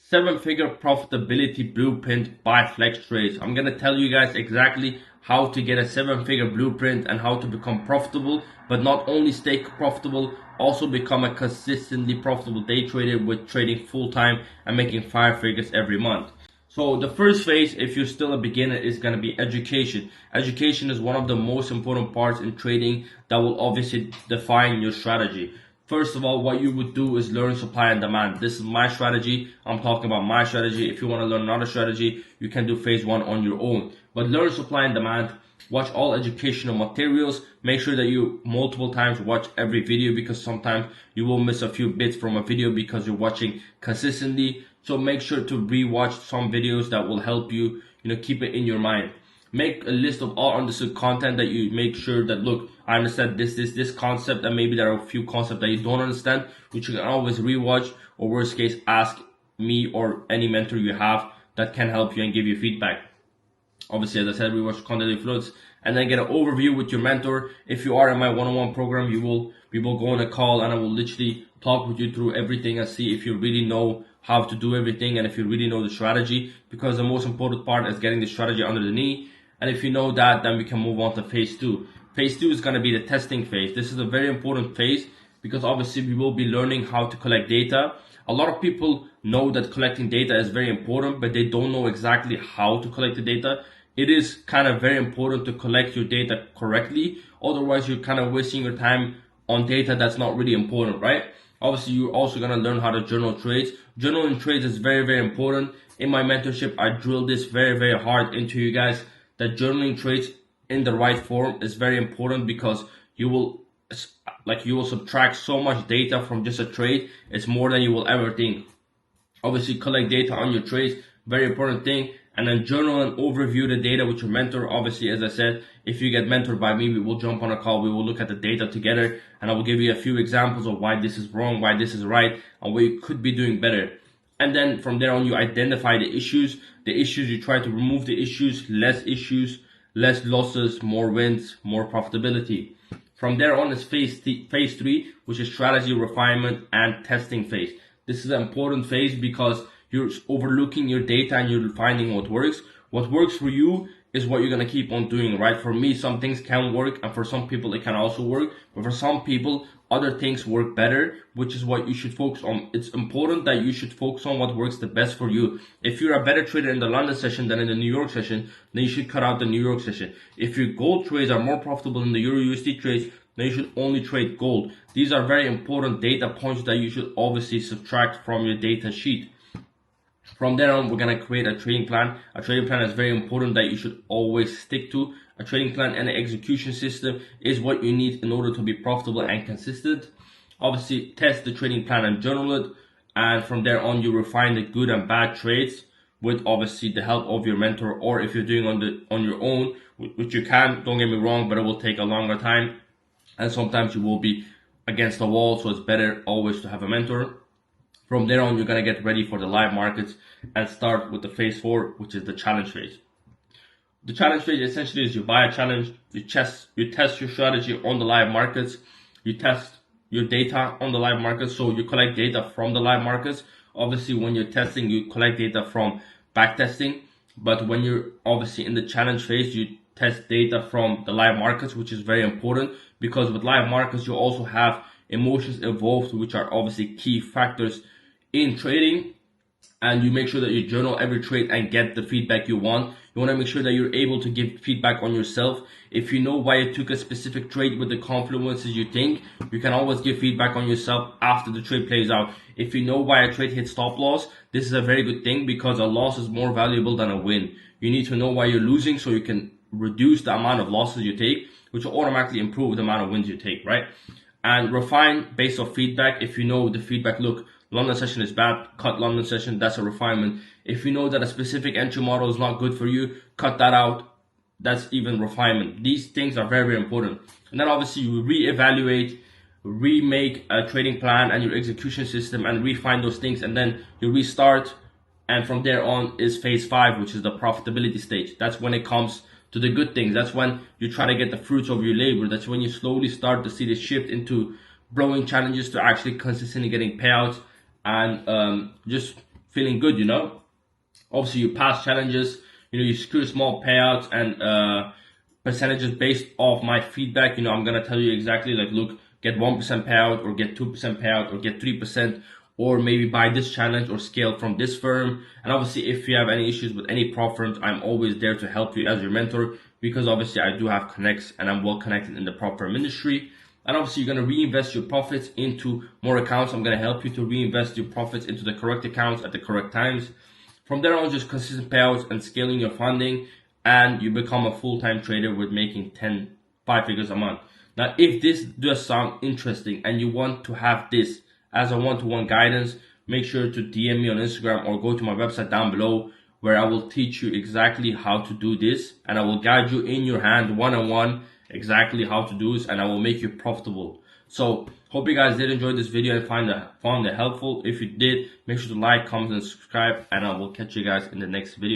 Seven-figure profitability blueprint by Flex Trades. I'm gonna tell you guys exactly how to get a seven-figure blueprint and how to become profitable, but not only stay profitable, also become a consistently profitable day trader with trading full-time and making 5 figures every month. So the first phase, if you're still a beginner, is going to be education. Education is one of the most important parts in trading that will obviously define your strategy. First of all, what you would do is learn supply and demand. This is my strategy. I'm talking about my strategy. If you want to learn another strategy, you can do phase one on your own. But learn supply and demand. Watch all educational materials. Make sure that you multiple times watch every video, because sometimes you will miss a few bits from a video because you're watching consistently. So make sure to rewatch some videos that will help you, keep it in your mind. Make a list of all understood content that you make sure that, look, I understand this concept, and maybe there are a few concepts that you don't understand, which you can always rewatch, or worst case, ask me or any mentor you have that can help you and give you feedback. Obviously, as I said, rewatch content influence, and then get an overview with your mentor. If you are in my one-on-one program, we will go on a call, and I will literally talk with you through everything and see if you really know how to do everything and if you really know the strategy, because the most important part is getting the strategy under the knee. And if you know that, then we can move on to phase two. Phase two is going to be the testing phase. This is a very important phase because obviously we will be learning how to collect data. A lot of people know that collecting data is very important, but they don't know exactly how to collect the data. It is kind of very important to collect your data correctly. Otherwise, you're kind of wasting your time on data that's not really important, right? Obviously, you're also going to learn how to journal trades. Journaling trades is very, very important. In my mentorship, I drill this very, very hard into you guys, that journaling trades in the right form is very important, because you will subtract so much data from just a trade. It's more than you will ever think. Obviously, collect data on your trades, very important thing. And then journal and overview the data with your mentor. Obviously, as I said, if you get mentored by me, we will jump on a call. We will look at the data together, and I will give you a few examples of why this is wrong, why this is right, and what you could be doing better. And then from there on, you identify the issues. You try to remove the issues, less losses, more wins, more profitability. From there on is phase three, which is strategy refinement and testing phase. This is an important phase because you're overlooking your data and you're finding what works. What works for you is what you're going to keep on doing, right? For me, some things can work, and for some people it can also work. But for some people, other things work better, which is what you should focus on. It's important that you should focus on what works the best for you. If you're a better trader in the London session than in the New York session, then you should cut out the New York session. If your gold trades are more profitable than the Euro USD trades, then you should only trade gold. These are very important data points that you should obviously subtract from your data sheet. From there on, we're going to create a trading plan. A trading plan is very important that you should always stick to. A trading plan and an execution system is what you need in order to be profitable and consistent. Obviously, test the trading plan and journal it. And from there on, you refine the good and bad trades with obviously the help of your mentor, or if you're doing on your own, which you can, don't get me wrong, but it will take a longer time. And sometimes you will be against the wall, so it's better always to have a mentor. From there on, you're going to get ready for the live markets and start with the phase four, which is the challenge phase. The challenge phase essentially is you buy a challenge, you test your strategy on the live markets, you test your data on the live markets, so you collect data from the live markets. Obviously, when you're testing, you collect data from back testing, but when you're obviously in the challenge phase, you test data from the live markets, which is very important, because with live markets, you also have emotions involved, which are obviously key factors in trading. And you make sure that you journal every trade and get the feedback you want. You want to make sure that you're able to give feedback on yourself. If you know why you took a specific trade with the confluences you think, you can always give feedback on yourself after the trade plays out. If you know why a trade hit stop loss, this is a very good thing, because a loss is more valuable than a win. You need to know why you're losing so you can reduce the amount of losses you take, which will automatically improve the amount of wins you take, right? And refine based off feedback. If you know the feedback, look, London session is bad, cut London session, that's a refinement. If you know that a specific entry model is not good for you, cut that out, that's even refinement. These things are very, very important. And then obviously you reevaluate, remake a trading plan and your execution system and refine those things, and then you restart. And from there on is phase five, which is the profitability stage. That's when it comes to the good things. That's when you try to get the fruits of your labor. That's when you slowly start to see the shift into blowing challenges to actually consistently getting payouts. And just feeling good, you know. Obviously, you pass challenges, you know, you secure small payouts and percentages based off my feedback. You know, I'm gonna tell you exactly, like, look, get 1% payout, or get 2% payout, or get 3%, or maybe buy this challenge or scale from this firm. And obviously, if you have any issues with any prop firms, I'm always there to help you as your mentor, because obviously I do have connects and I'm well connected in the prop firm industry. And obviously, you're going to reinvest your profits into more accounts. I'm going to help you to reinvest your profits into the correct accounts at the correct times. From there on, just consistent payouts and scaling your funding, and you become a full-time trader with making 5 figures a month. Now, if this does sound interesting and you want to have this as a one-to-one guidance, make sure to DM me on Instagram or go to my website down below, where I will teach you exactly how to do this, and I will guide you in your hand one-on-one exactly how to do this, and I will make you profitable. So hope you guys did enjoy this video and found it helpful. If you did, make sure to like, comment, and subscribe, and I will catch you guys in the next video.